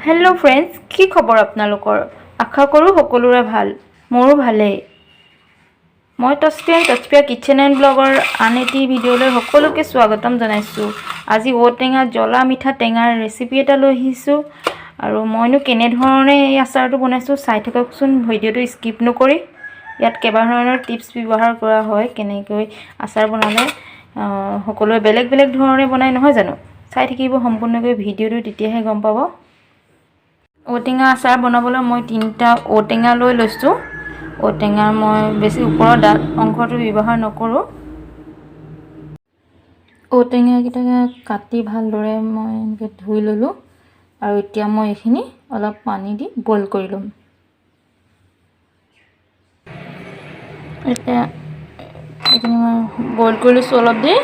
Hello friends की खबर आपनालोকৰ आशा करूँ সকলোৰে ভাল মোৰো ভালেই মই তস্পিয়া কিচেন এণ্ড ব্লগৰ আন এটি ভিডিঅ'লৈ সকলোকে স্বাগতম জনাইছোঁ আজি ঔটেঙা জ্বলা মিঠা টেঙাৰ ৰেচিপি এটা লৈ আহিছোঁ আৰু মইনো কেনে ধৰণে এই আচাৰটো বনাইছোঁ চাই থাককচোন ভিডিঅ'টো স্কিপ নকৰি ইয়াত কেবা ধৰণৰ টিপছ ব্যৱহাৰ কৰা হয় কেনেকৈ আচাৰ বনালে সকলোৱে বেলেগ বেলেগ ধৰণে বনাই নহয় জানো চাই থাকিব সম্পূৰ্ণকৈ ভিডিঅ'টো তেতিয়াহে গম পাব ঔটেঙা আচাৰ বনাবলৈ মই 3টা ঔটেঙা লৈ লৈছোঁ ঔটেঙাৰ মই বেছি ওপৰৰ ডাল অংশটো ব্যৱহাৰ নকৰোঁ ঔটেঙা কিটা কাটি ভালদৰে মই এনেকৈ ধুই ললোঁ আৰু এতিয়া মই এইখিনি অলপ পানী দি বইল কৰি লম এতিয়া এইখিনি মই বইল কৰি লৈছোঁ অলপ দি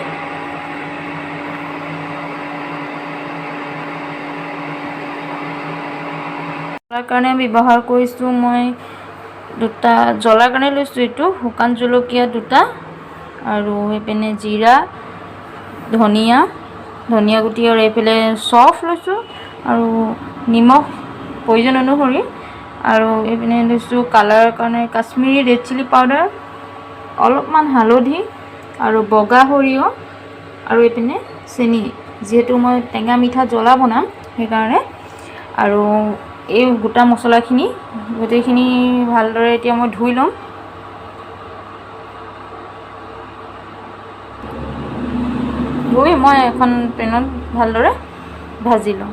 জ্বলাৰ কাৰণে ব্যৱহাৰ কৰিছোঁ মই দুটা জ্বলাৰ কাৰণে লৈছোঁ এইটো শুকান জলকীয়া দুটা আৰু এইপিনে জিৰা ধনিয়া গুটি আৰু এইফালে চফ লৈছোঁ আৰু নিমখ প্ৰয়োজন অনুসৰি আৰু এইপিনে লৈছোঁ কালাৰৰ কাৰণে কাশ্মীৰী ৰেড চিলি পাউডাৰ অলপমান হালধি আৰু বগা সৰিয়হ আৰু এইপিনে চেনি যেহেতু মই টেঙা মিঠা জ্বলা বনাম সেইকাৰণে আৰু এই গোটা মছলাখিনি গোটেইখিনি ভালদৰে এতিয়া মই ধুই লম ধুই মই এখন পেনত ভালদৰে ভাজি লম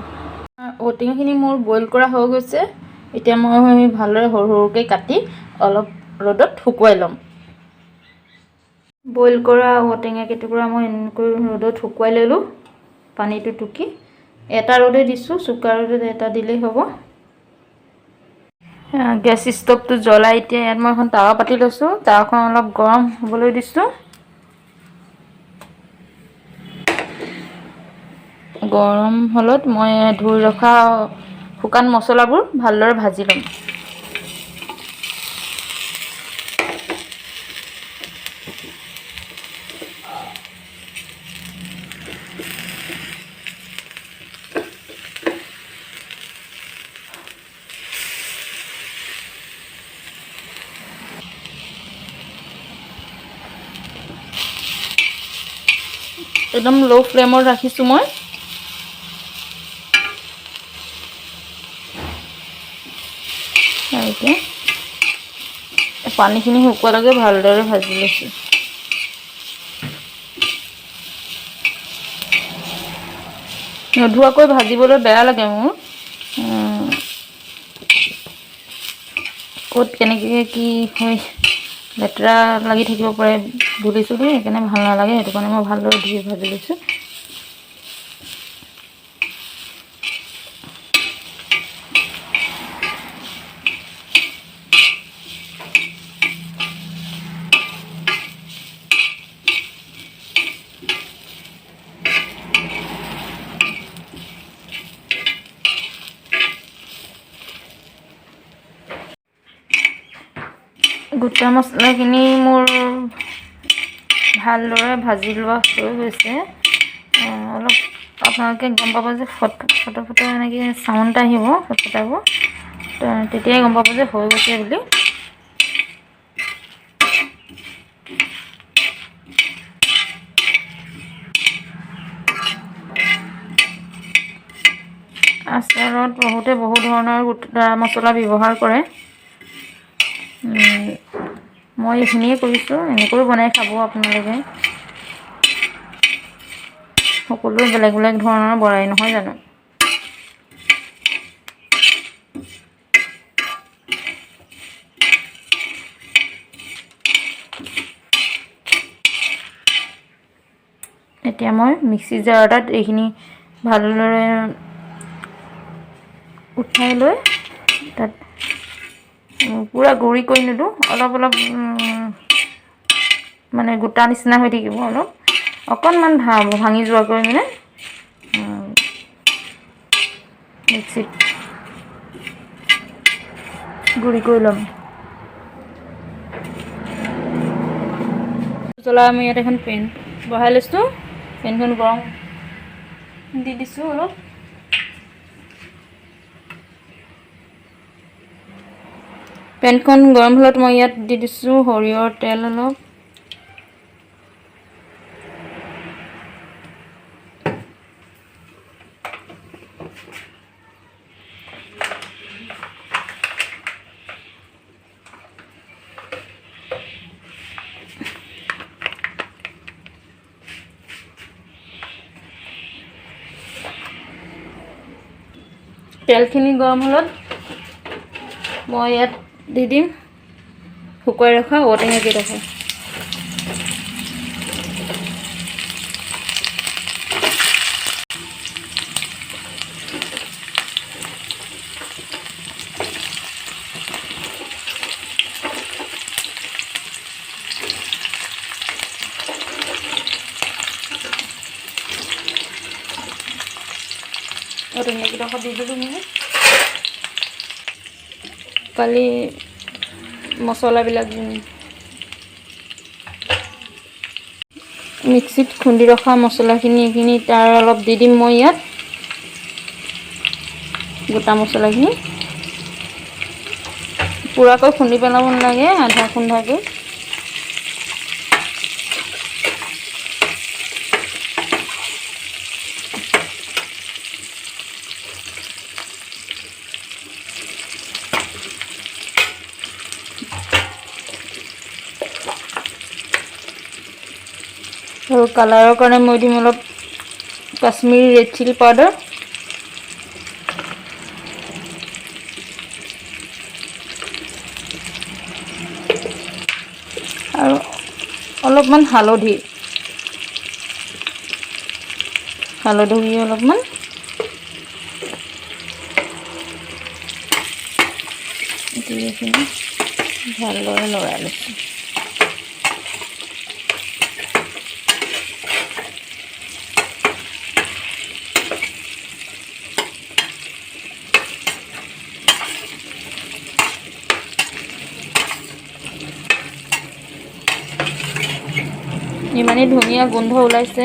ঔটেঙাখিনি মোৰ বইল কৰা হৈ গৈছে এতিয়া মই ভালদৰে সৰু সৰুকৈ কাটি অলপ ৰ'দত শুকুৱাই লম বইল কৰা ঔটেঙা কেইটুকুৰা মই এনেকৈ ৰ'দত শুকুৱাই ললোঁ পানীটো টুকি এটা ৰ'দে দিছোঁ চুকা ৰ'দত এটা দিলেই হ'ব গেছ ষ্টভটো জ্বলাই এতিয়া ইয়াত মই এখন তাৱা পাতি লৈছোঁ তাৱাখন অলপ গৰম হ'বলৈ দিছোঁ গৰম হ'লত মই ধুই ৰখা শুকান মছলাবোৰ ভালদৰে ভাজি ল'ম একদম লো ফ্লেমত ৰাখিছোঁ মই এতিয়া পানীখিনি শুকোৱালৈকে ভালদৰে ভাজি লৈছোঁ নধুৱাকৈ ভাজিবলৈ বেয়া লাগে মোৰ ক'ত কেনেকৈ কি হয় লেতেৰা লাগি থাকিব পাৰে ধুলিছোঁ দেই সেইকাৰণে ভাল নালাগে সেইটো কাৰণে মই ভালদৰে ধুই ভাজি লৈছোঁ গোটা মছলাখিনি মোৰ ভালদৰে ভাজি লোৱা হৈ গৈছে অলপ আপোনালোকে গম পাব যে ফটো এনেকৈ চাউণ্ড আহিব ফটাব তেতিয়াই গম পাব যে হৈ গৈছে বুলি আচাৰত বহুতে বহু ধৰণৰ গোটা মছলা ব্যৱহাৰ কৰে মই এইখিনিয়ে কৰিছোঁ এনেকৈ বনাই খাব আপোনালোকে সকলোৱে বেলেগ বেলেগ ধৰণৰ বনাই নহয় জানো এতিয়া মই মিক্সি জাৰ এটাত এইখিনি ভালদৰে উঠাই লৈ তাত পুৰা গুড়ি কৰি নিদিওঁ অলপ অলপ মানে গোটা নিচিনা হৈ থাকিব অলপ অকণমান ভাঙি যোৱাকৈ মানে মিক্সিত গুড়ি কৰি ল'ম জ্বলা আমি ইয়াত এখন পেন বহাই লৈছোঁ পেনখন গৰম দি দিছোঁ অলপ পেনখন গৰম হ'লত মই ইয়াত দি দিছোঁ সৰিয়হৰ তেল অলপ। তেলখিনি গৰম হ'লত মই ইয়াত দি দিম শুকুৱাই ৰখা ঔটেঙা কেইডোখৰ। ঔটেঙা কেইডোখৰ দি দিলোঁ মই। কালি মছলাবিলাক মিক্সিত খুন্দি ৰখা মছলাখিনি এইখিনি তাৰ অলপ দি দিম মই ইয়াত গোটা মছলাখিনি। পুৰাকৈ খুন্দি পেলাব নালাগে, আধা খুন্দাকৈ। আৰু কালাৰৰ কাৰণে মই দিম অলপ কাশ্মীৰী ৰেড চিলি পাউডাৰ। আৰু অলপমান হালধি অলপমান। ভালদৰে লৰাই লৈছোঁ। ইমানেই ধুনীয়া গোন্ধ ওলাইছে।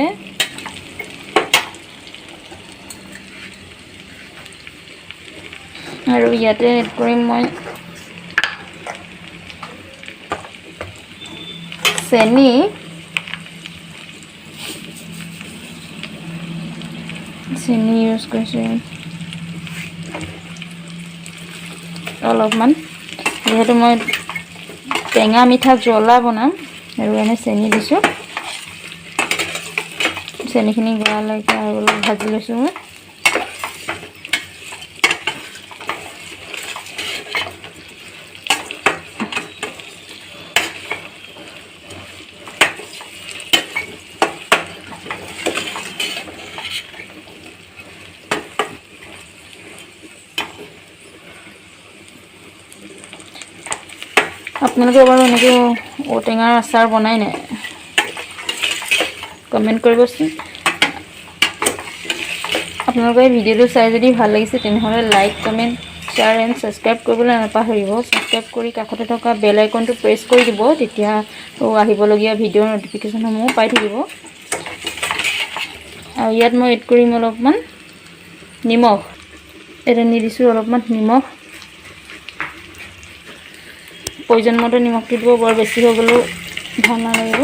আৰু ইয়াতে এড কৰিম মই চেনি। চেনি ইউজ কৰিছোঁ অলপমান, যিহেতু মই টেঙা মিঠা জ্বলা বনাম আৰু এনে চেনি দিছোঁ। চেনিখিনি গড়ালৈকে আৰু অলপ ভাজি লৈছোঁ মই। আপোনালোকে বাৰু এনেকৈ ঔটেঙাৰ আচাৰ বনাই নাই? কমেণ্ট কৰিবচোন। আপোনালোকে ভিডিঅ'টো চাই যদি ভাল লাগিছে তেনেহ'লে like, comment, share and subscribe কৰিবলৈ নাপাহৰিব। ছাবস্ক্ৰাইব কৰি কাষতে থকা বেল আইকনটো প্ৰেছ কৰি দিব, তেতিয়া আহিবলগীয়া ভিডিঅ'ৰ ন'টিফিকেশ্যনসমূহ পাই থাকিব। আৰু ইয়াত মই এড কৰিম অলপমান নিমখ। এটা নি দিছোঁ অলপমান নিমখ। প্ৰয়োজন মতে নিমখটো দিব, বৰ বেছি হৈ গ'লেও ভাল নালাগিব।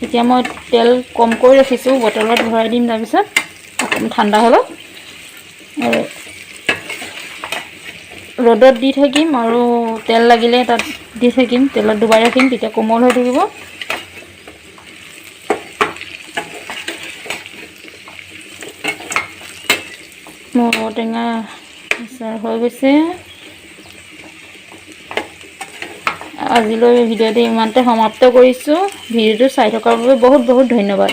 এতিয়া মই তেল কমকৈ ৰাখিছোঁ, বটলত ভৰাই দিম তাৰপিছত ঠাণ্ডা হ'লত। আৰু ৰ'দত দি থাকিম আৰু তেল লাগিলে তাত দি থাকিম, তেলত ডুবাই ৰাখিম, তেতিয়া কোমল হৈ থাকিব। মোৰ ঔটেঙা আচাৰ হৈ গৈছে। আজিলৈ ভিডিঅ'টো ইমানতে সমাপ্ত কৰিছোঁ। ভিডিঅ'টো চাই থকাৰ বাবে বহুত বহুত ধন্যবাদ।